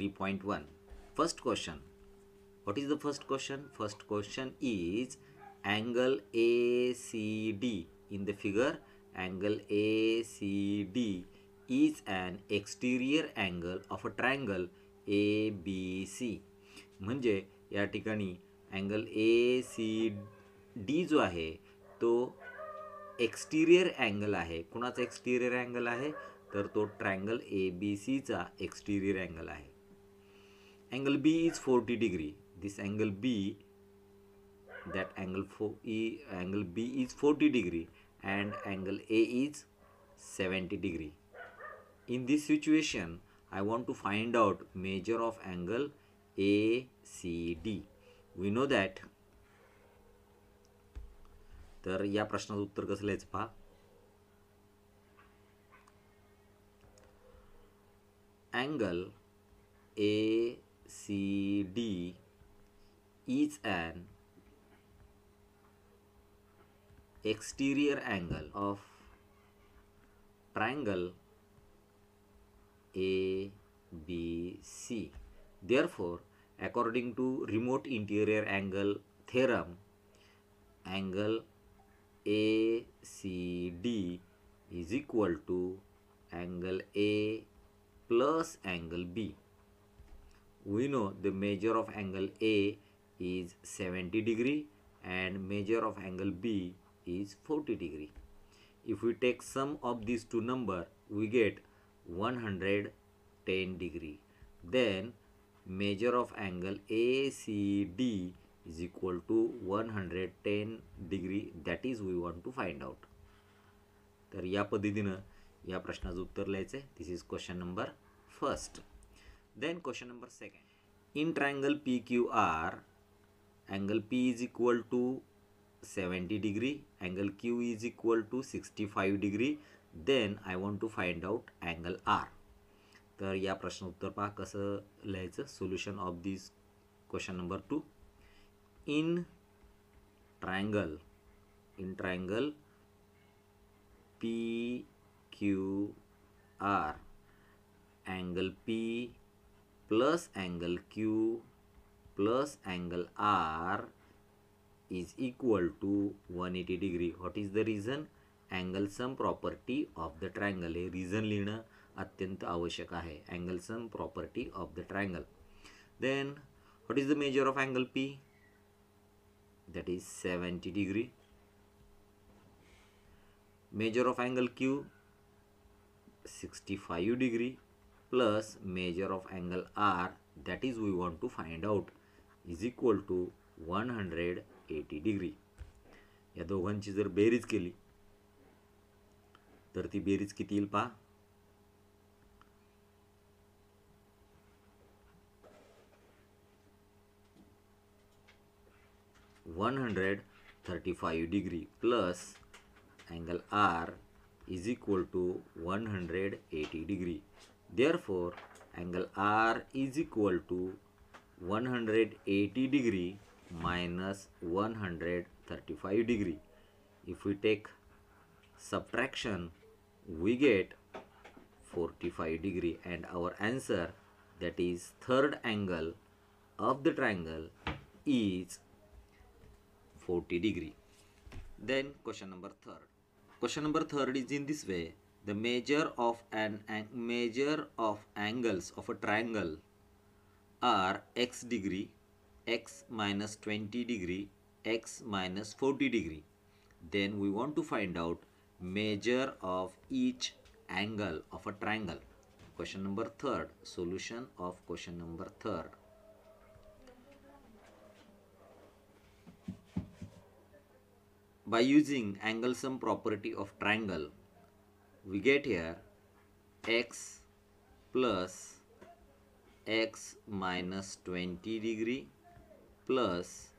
3.1. First question. What is the first question? First question is angle ACD. In the figure, angle ACD is an exterior angle of a triangle ABC. म्हणजे या ठिकाणी angle ACD जो आहे तो exterior angle आहे. कुणाचा एक्सटिरियर angle आहे? तर तो ट्रायंगल ABCचा एक्सटिरियर अँगल आहे. Angle B is 40 degree. This angle B, that angle B is 40 degree and angle A is 70 degree. In this situation, I want to find out measure of angle ACD. We know that. तर या प्रश्नाचं उत्तर कसं लिहायचं पहा. Angle ACD is an exterior angle of triangle ABC. Therefore, according to remote interior angle theorem, angle ACD is equal to angle A plus angle B. We know the measure of angle A is 70 degree and measure of angle B is 40 degree. If we take sum of these two numbers, we get 110 degree. Then measure of angle ACD is equal to 110 degree. That is we want to find out. तर या पद्धतीनं या प्रश्नाचं उत्तर लिहायचं आहे. This is question number first. Then question number second. In triangle PQR, angle P is equal to 70 degree, angle Q is equal to 65 degree. Then I want to find out angle R. तर या प्रश्न उत्तर पहा कसं लिहायचं. Solution of this question number 2. In triangle PQR, angle P plus angle Q plus angle R is equal to 180 degree. What is the reason? Angle sum property of the triangle. Hey reason लिहिणं अत्यंत आवश्यक आहे. Angle sum property of the triangle. Then what is the measure of angle P? That is 70 degree. Measure of angle Q 65 degree plus measure of angle R, that is we want to find out, is equal to 180 degree. या दोघांची जर berries केली तर ती berries किती येईल पहा. (135 degree) plus angle R is equal to 180 degree. Therefore, angle R is equal to 180 degree minus 135 degree. If we take subtraction, we get 45 degree, and our answer, that is third angle of the triangle, is 40 degree. Then question number third. Question number third is in this way. The measure of angles of a triangle are x degree, x minus 20 degree, x minus 40 degree. Then we want to find out measure of each angle of a triangle. Question number third. Solution of question number third. By using angle sum property of triangle, we get here x plus x minus 20 degree plus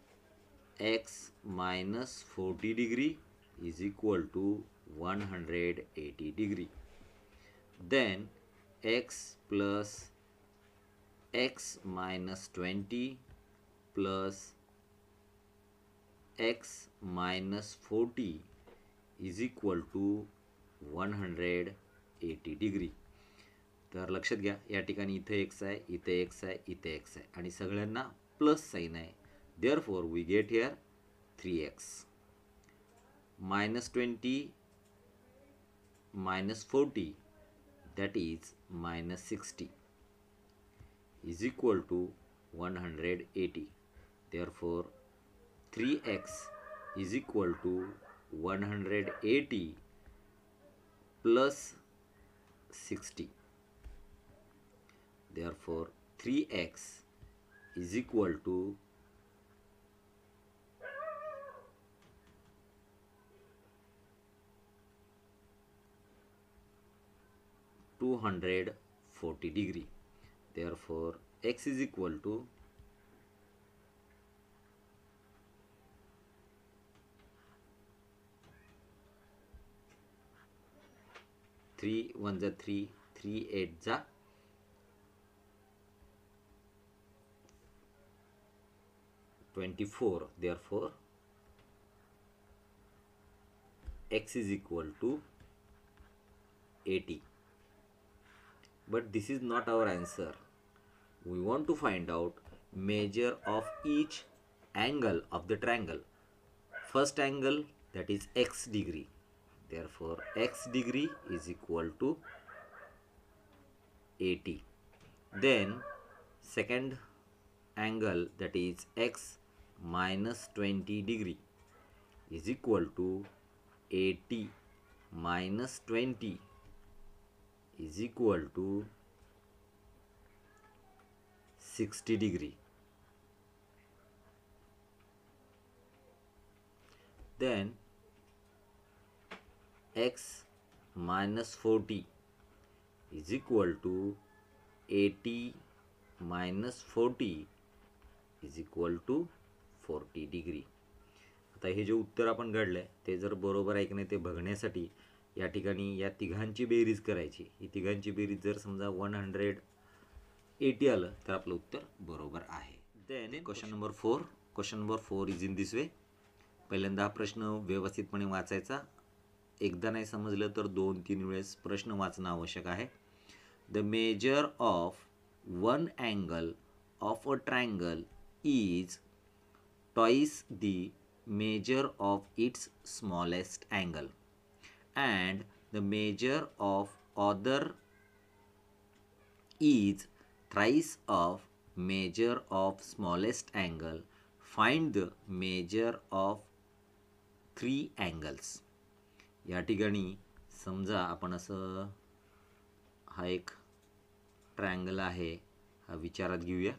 x minus 40 degree is equal to 180 degree. Then x plus x minus 20 plus x minus 40 is equal to 180 degree. तर लक्षात घ्या, या ठिकाणी इथे x आहे, इथे x आहे, इथे एक्स आहे आणि सगळ्यांना प्लस साईन आहे. Therefore we get here 3x. -20 -40 that is -60 is equal to 180. Therefore 3x is equal to 180 plus 60. Therefore 3x is equal to 240 degree. Therefore x is equal to 3 1 जा 3, 3 8 जा 24. Therefore x is equal to 80. But this is not our answer. We want to find out measure of each angle of the triangle. First angle, that is x degree. Therefore x degree is equal to 80. Then second angle, that is x minus 20 degree, is equal to 80 minus 20 is equal to 60 degree. Then x minus 40 is equal to 80 minus 40 is equal to 40 degree. आता हे जे उत्तर आपण काढलंय ते जर बरोबर आहे की नाही ते बघण्यासाठी या ठिकाणी या तिघांची बेरीज करायची. ही तिघांची बेरीज जर समजा 180 आलं तर आपलं उत्तर बरोबर आहे. Then question number 4. Question number 4 is in this way. पहिल्यांदा हा प्रश्न व्यवस्थितपणे वाचायचा. एकदा नाही समजलं तर 2-3 वेळेस प्रश्न वाचणं आवश्यक आहे. The measure of one angle of a triangle is twice the measure of its smallest angle, and the measure of other is thrice of measure of smallest angle. Find the measure of three angles. या ठिकाणी समजा आपण असं हा एक triangle आहे, हा विचारात घेऊया.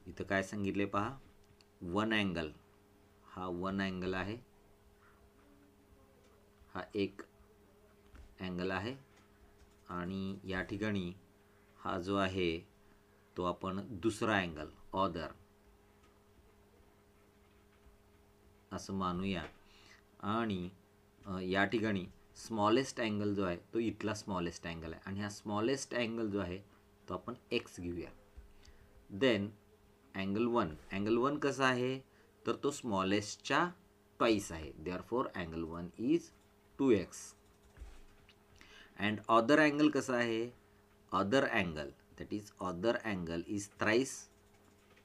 इथं काय सांगितले पहा, वन अँगल, हा वन अँगल आहे, हा एक अँगल आहे आणि या ठिकाणी हा जो आहे तो आपण दुसरा अँगल ऑदर असं मानूया. आणि या ठिकाणी स्मॉलेस्ट अँगल जो आहे तो इथला स्मॉलेस्ट अँगल आहे आणि हा स्मॉलेस्ट अँगल जो आहे तो आपण एक्स घेऊया. देन अँगल वन कसा आहे तर तो स्मॉलेस्टच्या ट्वाईस आहे. Therefore angle one is 2x. And other angle कसा आहे, other angle that is other angle is thrice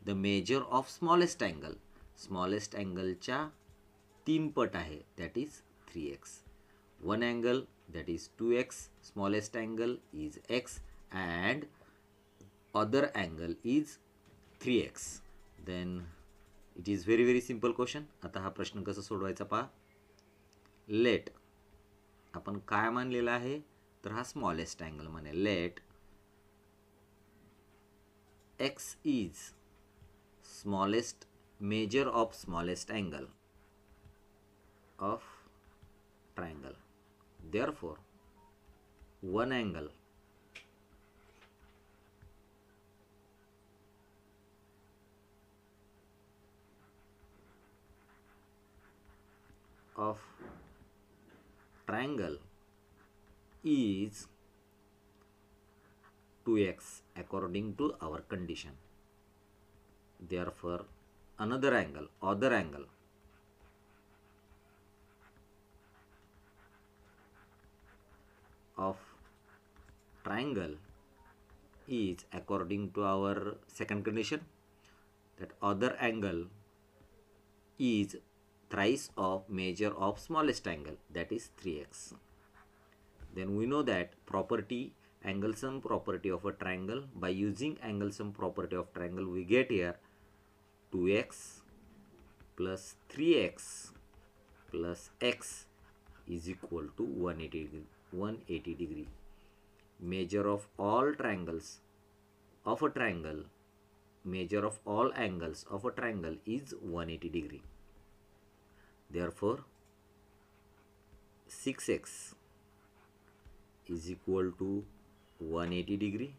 the measure of smallest angle. Smallest अँगलच्या 3 पट आहे, that is 3x. One angle that is 2x, smallest angle is x and other angle is 3x. Then it is very very simple question. आता हा प्रश्न कसा सोडवायचा पहा. Late आपण काय मानलेला आहे तर हा स्मॉलेस्ट अँगल माने. Let x is smallest measure of smallest angle of triangle. Therefore one angle of triangle is 2x according to our condition. Therefore another angle, other angle of triangle is, according to our second condition, that other angle is thrice of measure of smallest angle, that is 3x. Then we know that property, angle sum property of a triangle. By using angle sum property of triangle, we get here 2x plus 3x plus x is equal to 180 degree. Measure of all triangles of a triangle, measure of all angles of a triangle is 180 degree. Therefore 6x is equal to 180 degree.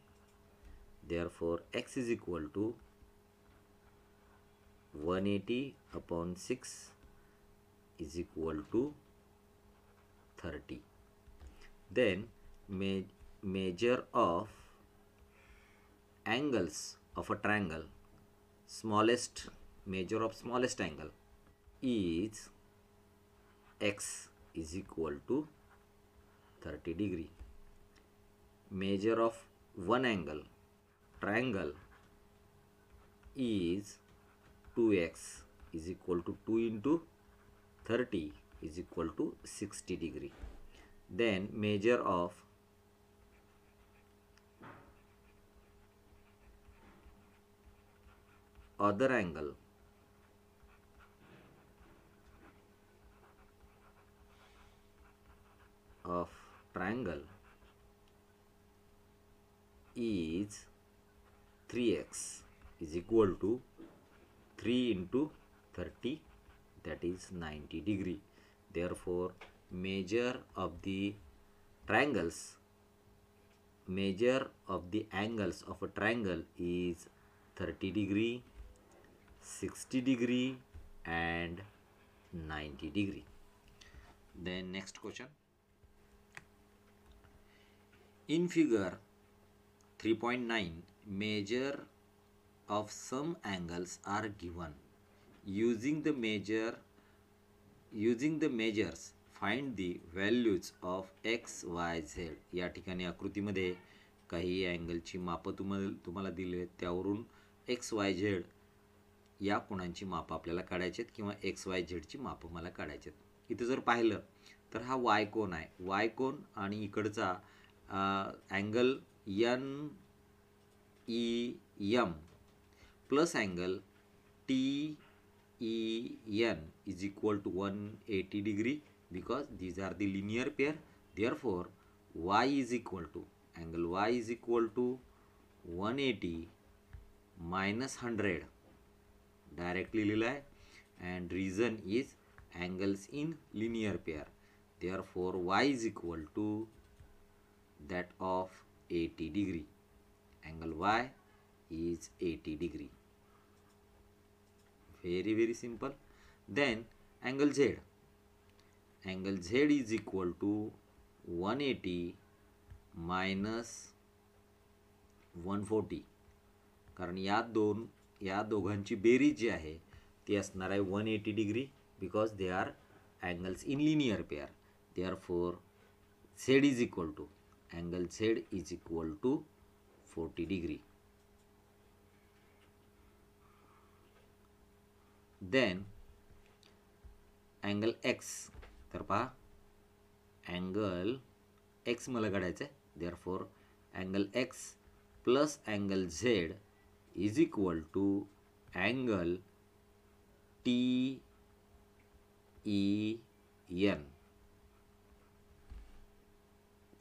Therefore x is equal to 180 upon 6 is equal to 30. Then measure of angles of a triangle, smallest measure of smallest angle is x is equal to 30 degree. Measure of one angle triangle is 2x is equal to 2 into 30 is equal to 60 degree. Then measure of other angle of triangle is 3x is equal to 3 into 30, that is 90 degree. Therefore measure of the triangles, measure of the angles of a triangle is 30 degree, 60 degree and 90 degree. Then next question. In figure 3.9, measure of some angles are given. Using the measures find the values of x, y, z. या ठिकाणी आकृतीमध्ये काही अँगलची माप तुम्हाला दिली आहेत, त्यावरून x, y, z या कोणांची माप आपल्याला काढायची आहेत किंवा x, y, z ची माप मला काढायची आहेत. इथे जर पाहिलं तर हा y कोन आहे, y कोन आणि इकडचा angle N E M plus angle T E N is equal to 180 degree because these are the linear pair. Therefore y is equal to, angle y is equal to 180 minus 100 directly लिहिला आहे, and reason is angles in linear pair. Therefore y is equal to that of 80 degree. Angle y is 80 degree. Very very simple. Then angle z, angle z is equal to 180 minus 140, कारण या दोघांची berries जी आहे ती असणार आहे 180 degree because they are angles in linear pair. Therefore z is equal to, angle z is equal to 40 degree. Then angle x, तर पहा angle x मला काढायचं आहे. therefore angle x plus angle z is equal to angle t e n.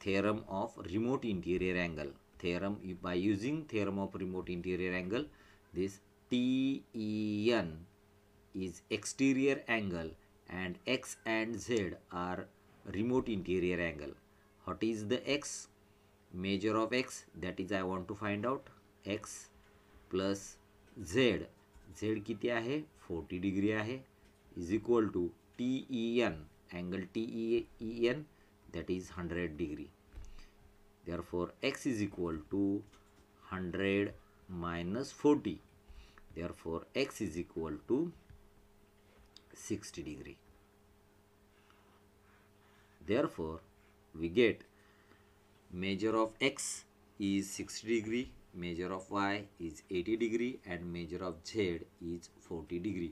Theorem of remote interior angle. Theorem, by using theorem of remote interior angle, this TEN is exterior angle and x and z are remote interior angle. What is the x? Measure of x, that is I want to find out. x plus z, z किती आहे 40 degree आहे, is equal to TEN, angle TEN, that is 100 degree. Therefore x is equal to 100 minus 40. Therefore x is equal to 60 degree. Therefore we get measure of x is 60 degree, measure of y is 80 degree and measure of z is 40 degree.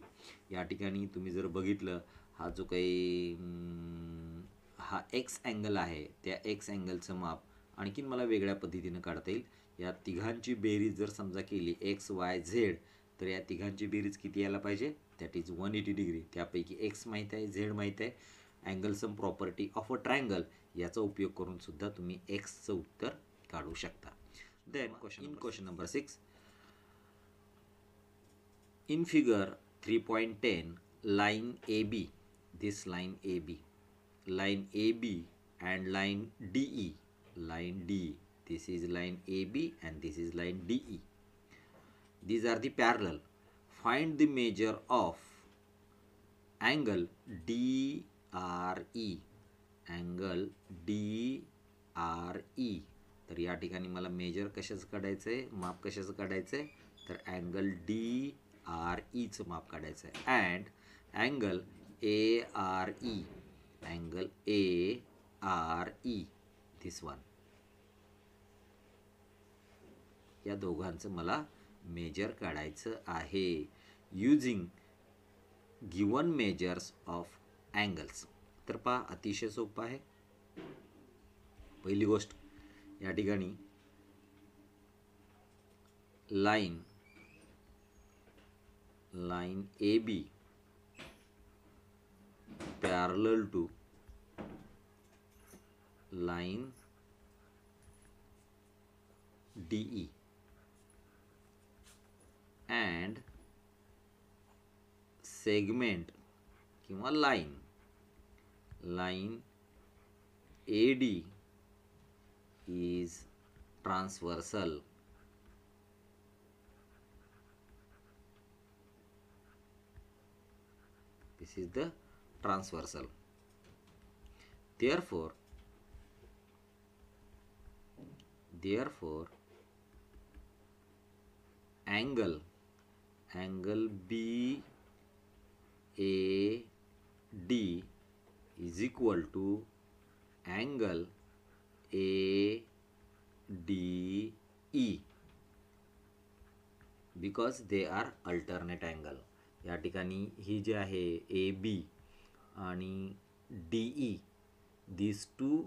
या ठिकाणी तुम्ही जर बघितलं हा जो काही हा x angle आहे त्या एक्स अँगलचं माप आणखीन मला वेगळ्या पद्धतीनं काढता येईल. या तिघांची बेरीज जर समजा केली एक्स वाय झेड तर या तिघांची बेरीज किती यायला पाहिजे, दॅट इज 180 डिग्री. त्यापैकी एक्स माहीत आहे, झेड माहीत आहे. Angle sum property of a triangle याचा उपयोग करून सुद्धा तुम्ही एक्सचं उत्तर काढू शकता. Then question number 6, in figure 3.10 line AB, this line AB and line DE, this is line AB and this is line DE, these are the parallel. Find the measure of angle DRE, तर या ठिकाणी मला major कशाचं काढायचं आहे, माप कशाचं काढायचं आहे, तर अँगल DREचं माप काढायचं आहे. And angle ARE, this one, या दोघांचं मला मेजर काढायचं आहे using given measures of angles. तर पहा अतिशय सोपं आहे. पहिली गोष्ट या ठिकाणी line AB parallel to line DE and segment किंवा line AD is transversal. This is the transversal. Therefore angle BAD is equal to angle ADE because they are alternate angle. या ठिकाणी ही जी आहे AB आणि DE, these two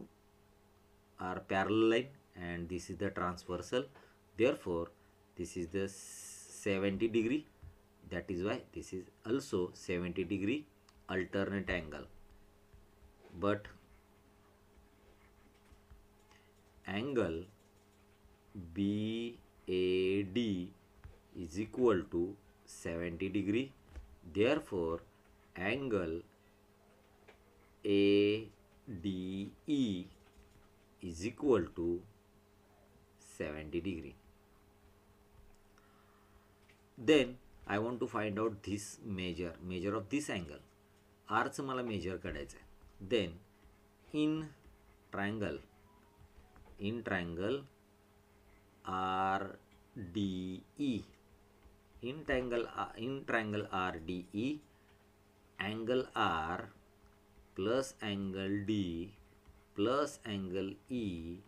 are parallel line and this is the transversal. Therefore this is the 70 degree, that is why this is also 70 degree alternate angle. But angle BAD is equal to 70 degree. Therefore angle ADE is equal to 70 degree. Then I want to find out this measure of this angle. R चं मला major काढायचं आहे. Then in triangle RDE, in triangle RDE, angle R plus angle D plus angle E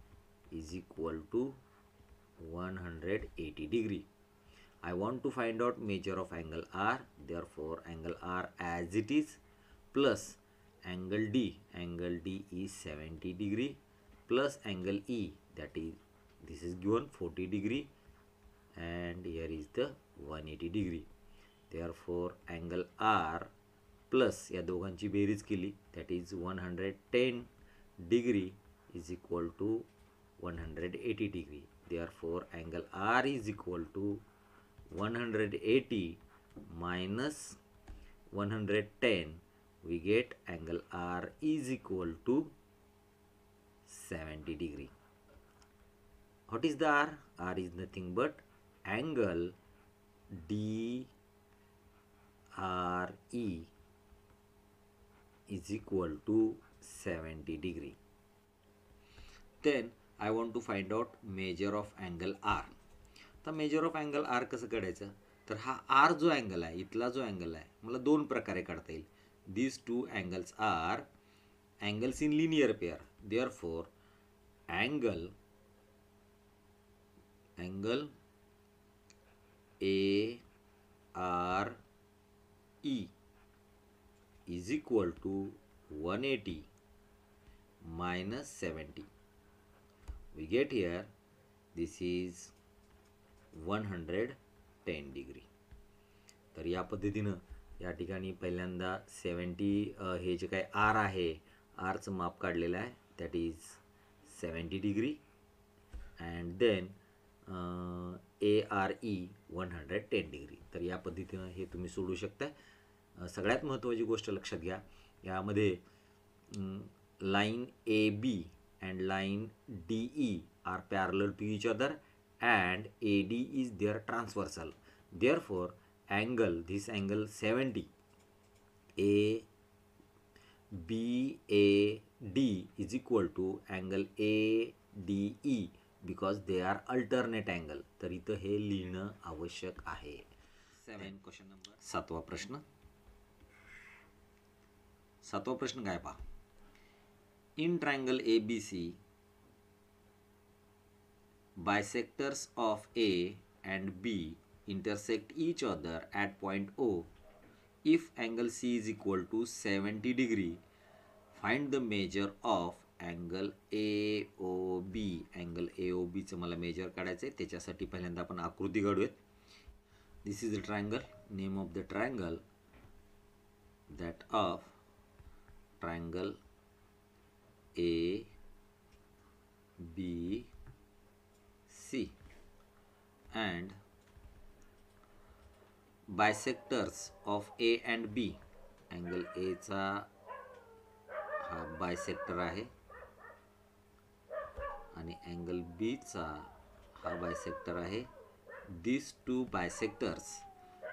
is equal to 180 degree. I want to find out measure of angle R. Therefore angle R as it is plus angle D is 70 degree plus angle E, that is this is given 40 degree and here is the 180 degree. Therefore angle R plus या दोघांची berries केली, that is 110 degree is equal to 180 degree. Therefore angle R is equal to 180 minus 110, we get angle R is equal to 70 degree. What is the R? R is nothing but angle DRE is equal to 70 degree. Then I want to find out measure of angle R. तर measure of angle are कसं काढायचं, तर हा are जो angle आहे, इथला जो angle आहे, मला दोन प्रकारे काढता येईल. these two angles are angles in linear pair. Therefore angle A R E is equal to 180 minus 70. We get here this is 110 degree. तर या पद्धतीनं या ठिकाणी पहिल्यांदा 70 हे जे काय आर आहे आरचं माप काढलेलं आहे that is 70 degree and then ARE 110 degree. तर या पद्धतीनं हे तुम्ही सोडू शकता. सगळ्यात महत्त्वाची गोष्ट लक्षात घ्या, यामध्ये line AB and line DE are parallel to each other and AD is their transversal. Therefore, this angle 70 ABAD is equal to angle ADE because they are alternate angle. तर इथं हे लिहिणं आवश्यक आहे. 7 क्वेश्चन नंबर 7वा प्रश्न. 7वा प्रश्न काय पहा. In triangle ABC, bisectors of A and B intersect each other at point O. If angle C is equal to 70 degree, find the measure of angle AOB. Angle AOB चं मला major काढायचं आहे. त्याच्यासाठी पहिल्यांदा आपण आकृती काढूयात. This is the triangle. Name of the triangle, that of triangle A B C, and bisectors of A and B. Angle A चा हा बायसेक्टर आहे आणि अँगल B चा हा बायसेक्टर आहे. These two bisectors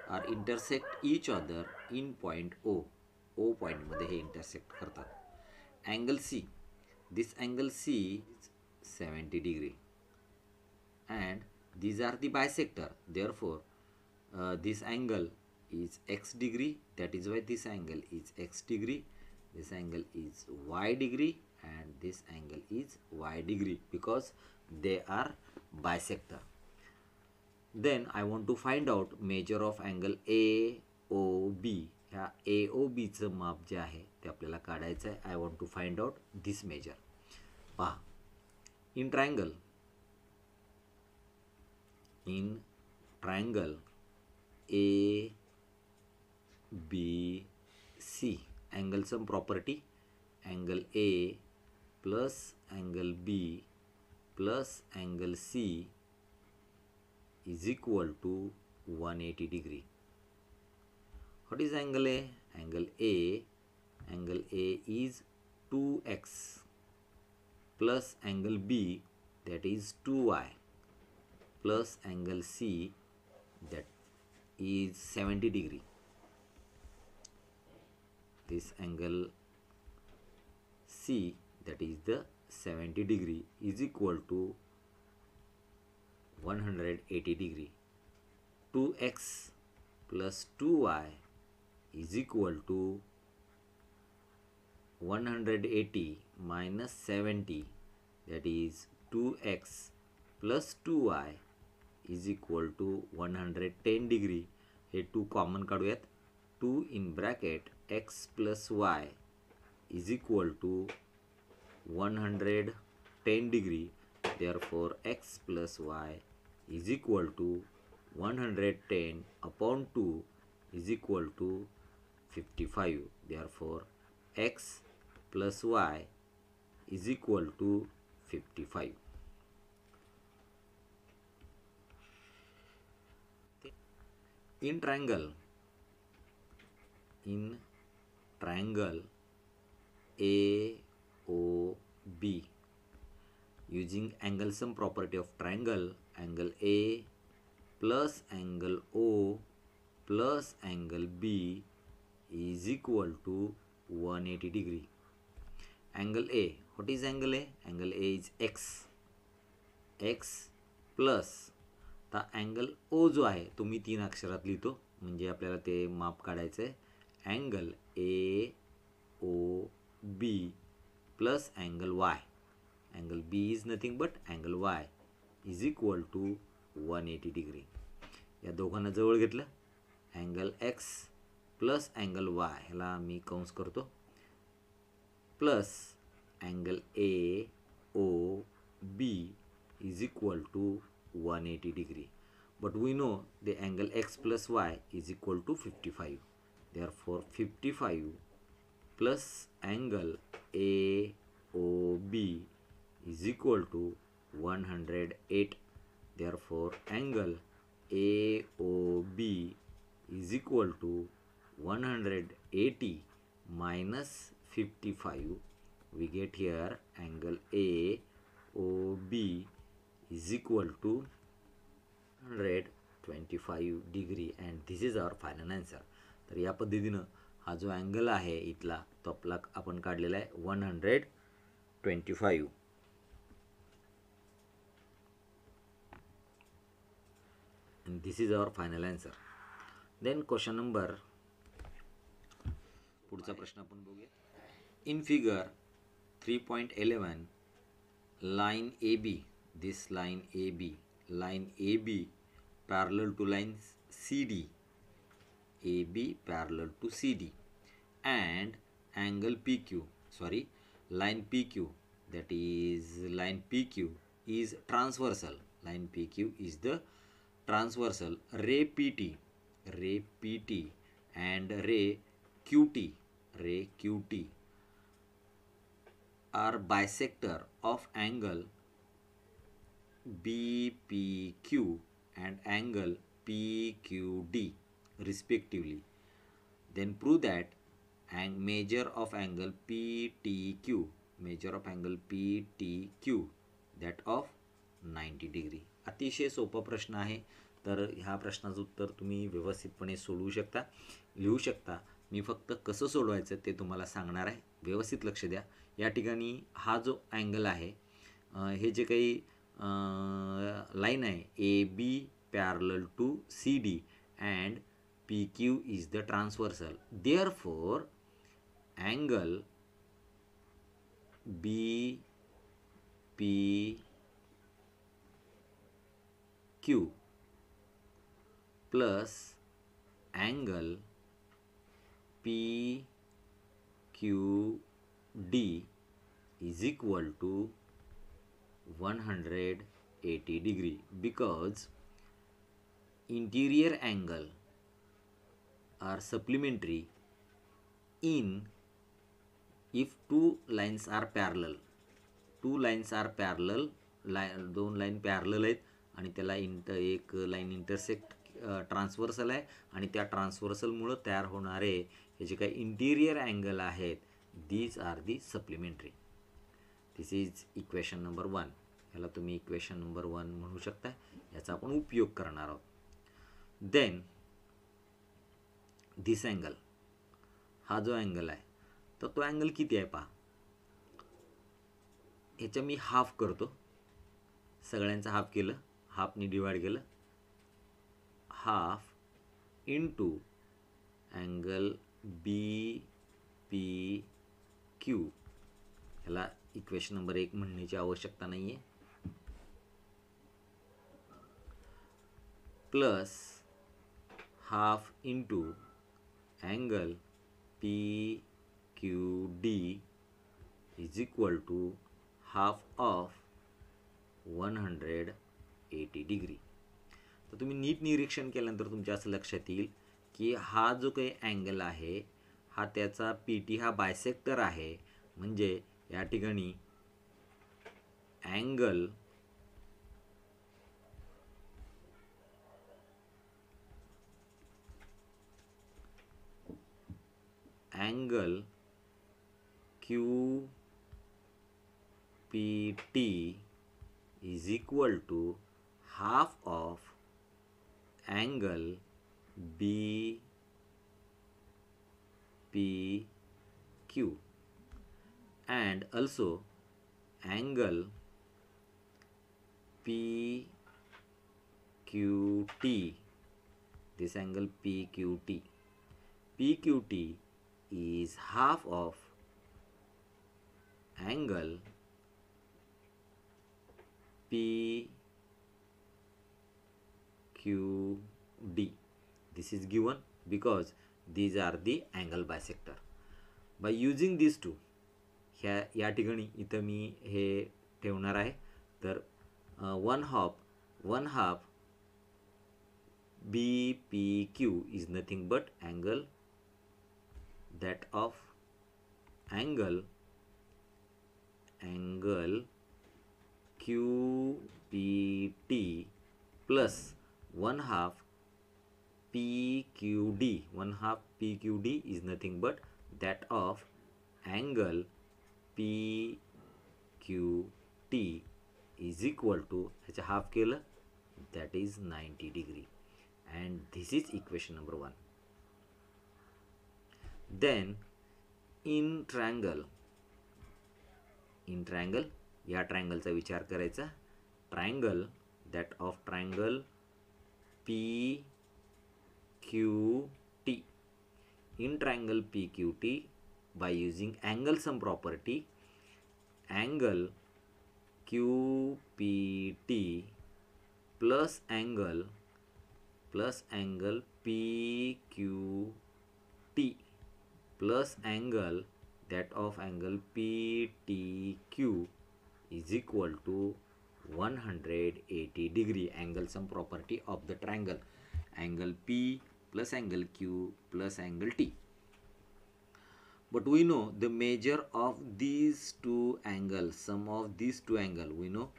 are intersect each other in point O. O point मध्ये हे intersect करतात. Angle C, this angle C is 70 degree and these are the bisector. Therefore, this angle is x degree. That is why this angle is x degree. This angle is y degree and this angle is y degree because they are bisector. Then I want to find out measure of angle AOB. ह्या AOB चं माप जे आहे ते आपल्याला काढायचं आहे. I want to find out this measure. पहा, in triangle ABC, angle sum property, angle A plus angle B plus angle C is equal to 180 degree. What is angle A? Angle A is 2x plus angle B, that is 2y, plus angle C, that is 70 degree. This angle C, that is the 70 degree, is equal to 180 degree. 2x plus 2y is equal to 180 minus 70, that is 2x plus 2y is equal to 110 degree. हे 2 common काढूयात. 2 in bracket x plus y is equal to 110 degree. Therefore, x plus y is equal to 110 upon 2 is equal to 55. Therefore, x plus y is equal to 55. In triangle AOB, using angle sum property of triangle, angle A plus angle O plus angle B is equal to 180 degree. Angle A, what is angle A? Angle A is x. x plus आता angle O जो आहे तो मी 3 अक्षरात लिहितो म्हणजे आपल्याला ते माप काढायचं आहे. Angle AOB plus angle Y. Angle B is nothing but angle Y is equal to 180 degree. या दोघांना जवळ घेतलं, angle X plus angle Y ह्याला मी कंस करतो, plus angle AOB is equal to 180 degree. But we know the angle X plus Y is equal to 55. Therefore 55 plus angle AOB is equal to 108. Therefore angle AOB is equal to 180 minus 55. We get here angle AOB is equal to 125 degree, and this is our final answer. तर या पद्धतीनं हा जो angle आहे इथला तो आपला आपण काढलेला आहे 125. and this is our final answer. Then question number, पुढचा प्रश्न आपण बघूया. In figure 3.11, line AB, this line AB parallel to line CD, AB parallel to CD, and angle PQ, line PQ, that is line PQ is transversal. Line PQ is the transversal. Ray PT and ray QT are bisector of angle BPQ and angle PQD respectively. Then prove that measure of angle PTQ that of 90 degree. अतिशय सोपा प्रश्न आहे. तर ह्या प्रश्नाचं उत्तर तुम्ही व्यवस्थितपणे सोडवू शकता, लिहू शकता. मी फक्त कसं सोडवायचं ते तुम्हाला सांगणार आहे. व्यवस्थित लक्ष द्या. या ठिकाणी हा जो अँगल आहे, हे जे काही लाईन आहे AB parallel to CD and PQ is the transversal. Therefore angle BPQ plus angle PQD is equal to 180 degree, because interior angle are supplementary in if two lines are parallel. दोन line parallel आहेत आणि त्याला एक line intersect transversal आहे, आणि त्या ट्रान्सवर्सलमुळं तयार होणारे हे जे काही इंटिरियर अँगल आहेत, these are the supplementary. This is equation number 1. ह्याला तुम्ही इक्वेशन नंबर 1 म्हणू शकता. याचा आपण उपयोग करणार आहोत. देन दिस अँगल, हा जो अँगल आहे तर तो अँगल किती आहे पहा. ह्याचा मी हाफ करतो. सगळ्यांचा हाफ केलं, हाफनी डिवाइड केलं, हाफ इंटू अँगल BPQ. ह्याला इक्वेशन नंबर 1 म्हणण्याची आवश्यकता नाही आहे. Plus half into angle PQD is equal to half of 180 degree. तर तुम्ही नीट निरीक्षण केल्यानंतर तुमच्या असं लक्षात येईल की हा जो काही अँगल आहे हा त्याचा PT हा बायसेक्टर आहे. म्हणजे या ठिकाणी angle QPT is equal to half of angle BPQ, and also angle PQT. This angle PQT is half of angle PQD. This is given because these are the angle bisector. By using these two, या ठिकाणी इथं मी हे ठेवणार आहे. तर one half BPQ is nothing but angle that of angle QPT plus 1/2 PQD. 1/2 PQD is nothing but that of angle PQT is equal to, ह्याचा half केलं, that is 90 degree, and this is equation number 1. Then in triangle, या ट्रायंगलचा विचार करायचा. Triangle that of triangle PQT. In triangle PQT, by using angle sum property, angle QPT plus angle PQT plus angle that of angle PTQ is equal to 180 degree. Angle sum property of the triangle, angle P plus angle Q plus angle T. But we know the measure of these two angles, sum of these two angles, we know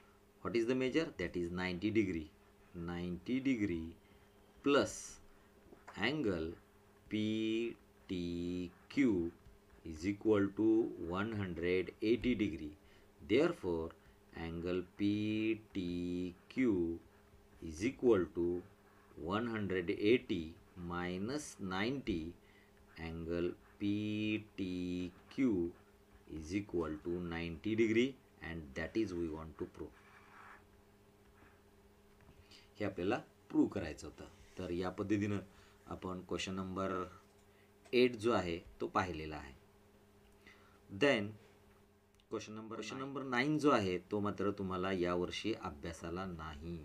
what is the measure, that is 90 degree. 90 degree plus angle PTQ is equal to 180 degree. Therefore, angle PTQ is equal to 180 minus 90. Angle PTQ is equal to 90 degree, and that is we want to prove. हे आपल्याला prove करायचं होतं. तर या पद्धतीनं आपण question number 8 जो आहे तो पाहिलेला आहे. देन क्वेश्चन नंबर 9 जो आहे तो मात्र तुम्हाला यावर्षी अभ्यासाला नाही.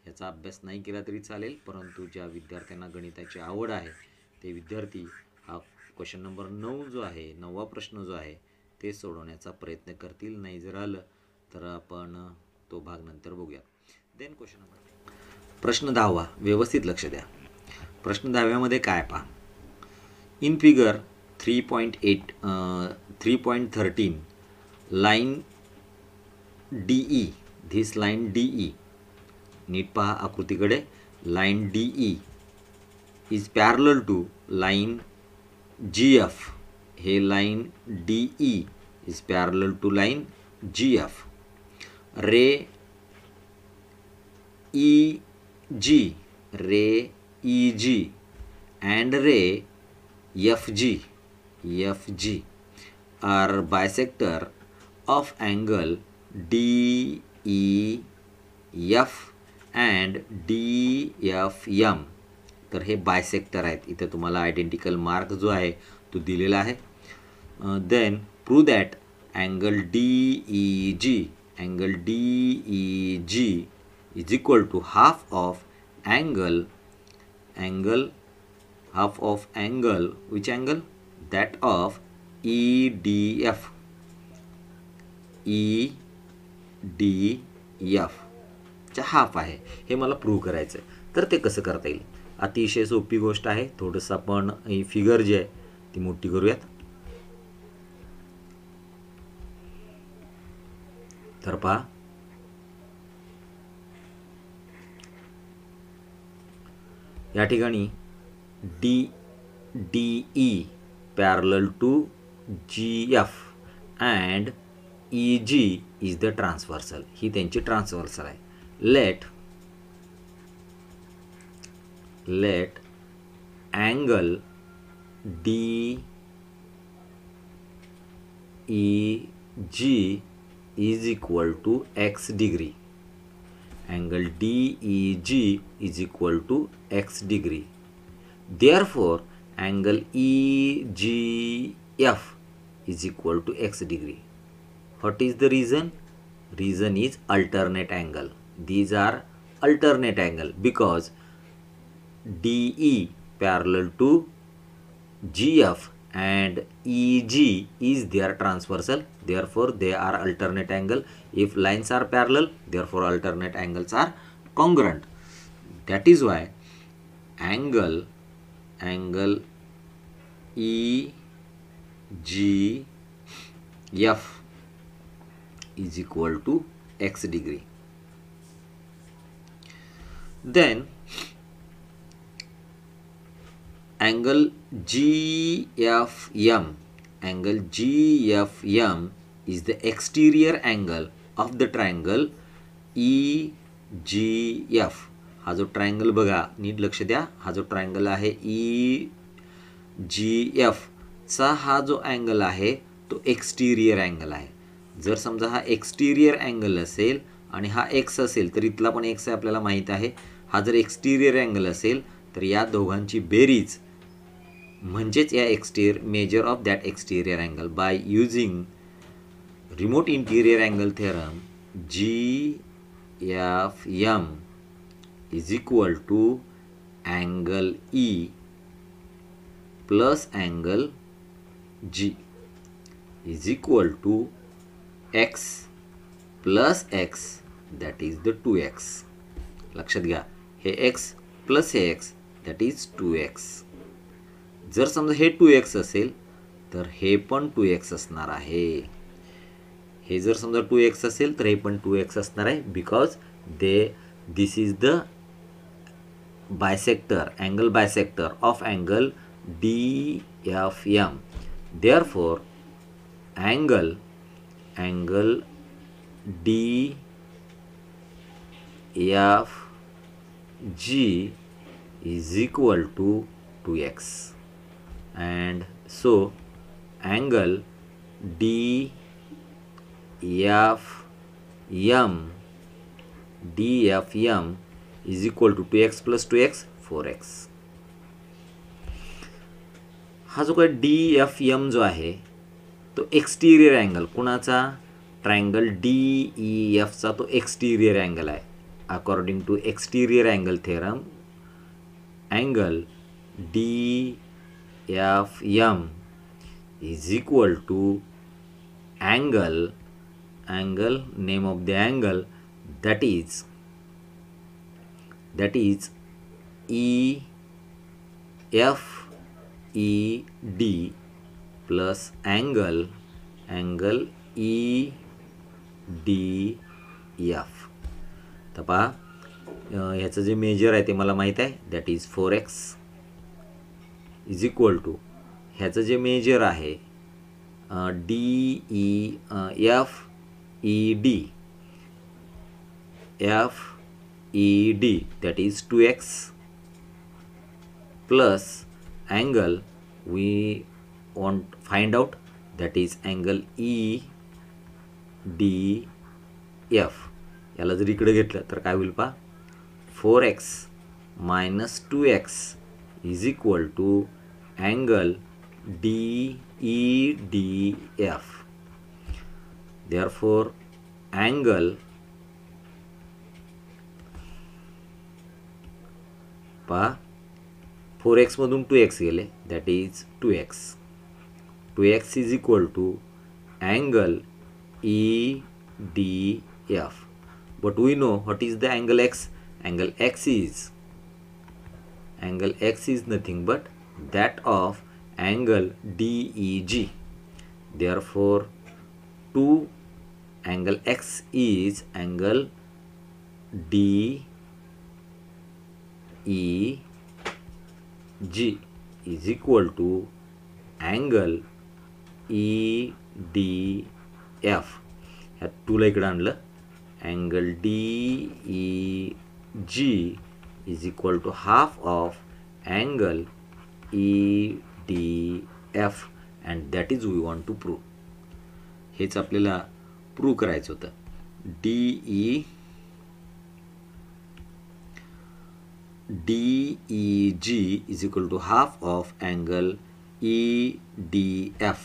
याचा अभ्यास नाही केला तरी चालेल, परंतु ज्या विद्यार्थ्यांना गणिताची आवड आहे ते विद्यार्थी हा क्वेश्चन नंबर 9 जो आहे, 9वा प्रश्न जो आहे ते सोडवण्याचा प्रयत्न करतील. नाही जर आलं तर आपण तो भाग नंतर बघूया. देन क्वेश्चन नंबर प्रश्न 10वा, व्यवस्थित लक्ष द्या. प्रश्न 10व्यामध्ये काय पहा. In figure 3.13 line DE, this line DE, नीट पहा आकृतीकडे. Line DE is parallel to line GF. हे line DE is parallel to line GF. Ray EG and ray FG are bisector of angle DEF and DFM. तर हे bisector आहेत. इथे तुम्हाला identical mark जो आहे तो दिलेला आहे. Then prove that angle DEG is equal to half of angle which angle, that of EDF चा हाफ आहे. हे मला प्रूव्ह करायचं आहे. तर ते कसं करता येईल? अतिशय सोपी गोष्ट आहे. थोडंसं आपण ही फिगर जी आहे ती मोठी करूयात. तर पहा, या ठिकाणी DE parallel to GF and EG is the transversal. ही त्यांची ट्रान्सव्हर्सल आहे. Let angle DEG is equal to x degree. Angle DEG is equal to x degree. Therefore, angle EGF is equal to x degree. What is the reason? reason is alternate angle. These are alternate angle because DE parallel to GF and EG is their transversal, therefore they are alternate angle. If lines are parallel, therefore alternate angles are congruent. That is why angle EGF is equal to x degree. Then angle GFM is the exterior angle of the triangle EGF. हा जो triangle बघा, NEET लक्ष द्या, हा जो triangle आहे EGF चा हा जो अँगल आहे तो एक्सटिरियर अँगल आहे. जर समजा हा एक्सटिरियर अँगल असेल आणि हा एक्स असेल तर इथला पण एक्स आपल्याला माहीत आहे. हा जर एक्सटिरियर अँगल असेल तर या दोघांची बेरीज म्हणजेच या measure of that exterior angle by using remote interior angle theorem GFM is equal to angle E plus angle G is equal to x plus x, that is the 2x. लक्षात घ्या, हे x plus hey x, that is 2x. जर समजा हे 2x असेल तर हे पण 2x असणार आहे. हे जर समजा 2x असेल तर हे पण 2x असणार आहे because this is the bisector, angle bisector of angle DFM. Therefore angle DFG is equal to 2x, and so angle DFM is equal to 2x plus 2x 4x. हा जो काय DFM जो आहे तो एक्सटिरियर अँगल कुणाचा, triangle DEF चा तो exterior angle आहे. According to exterior angle theorem angle DFM is equal to angle name of the angle that is EFED plus angle EDF. तर पहा ह्याचं जे मेजर आहे ते मला माहीत आहे, that is 4x is equal to ह्याचं जे मेजर आहे FED, that is 2x plus angle we want find out, that is angle EDF. याला जर इकडे घेतलं तर काय होईल पहा, 4x minus 2x is equal to angle DEDF. Therefore angle पहा 4x मधून 2x गेले, that is 2x. 2x is equal to angle EDF. But we know what is the angle x. Angle x is nothing but that of angle DEG. Therefore angle x is angle DEG is equal to angle EDF. ह्या 2 ला इकडे आणलं, angle DEG is equal to half of angle EDF, and that is we want to prove. हेच आपल्याला prove करायचं होतं. DEG is equal to half of angle EDF.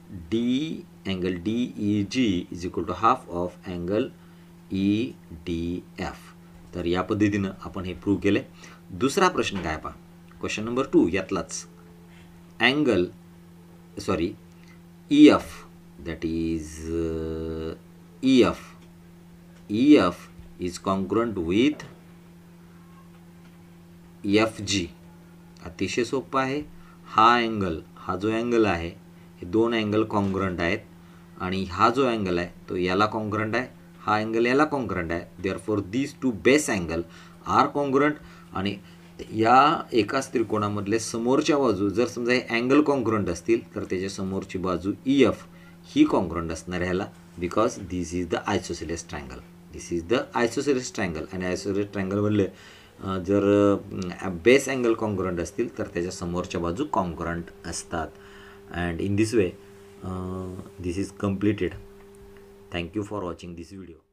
Angle DEG is equal to half of angle EDF. तर या पद्धतीनं आपण हे prove केले. दुसरा प्रश्न काय पहा, क्वेश्चन नंबर 2 यातलाच. Angle EF, that is EF is congruent with FG. अतिशय सोपं आहे. हा जो अँगल आहे हे दोन अँगल कॉन्ग्रंट आहेत आणि हा जो अँगल आहे तो याला कॉन्ग्रंट आहे, हा अँगल याला कॉन्ग्रंट आहे. Therefore these two base angle are congruent. आणि या एकाच त्रिकोणामधले समोरच्या बाजू जर समजा हे अँगल कॉन्ग्रंट असतील तर त्याच्या समोरची बाजू EF ही कॉन्ग्रंट असणार ह्याला, because this is the isosceles triangle. आणि आयसोसेलेस ट्रायंगलमधले जर बेस अँगल कॉन्ग्रंट असतील तर त्याच्या समोरच्या बाजू कॉन्ग्रंट असतात. And in this way this is completed. Thank you for watching this video.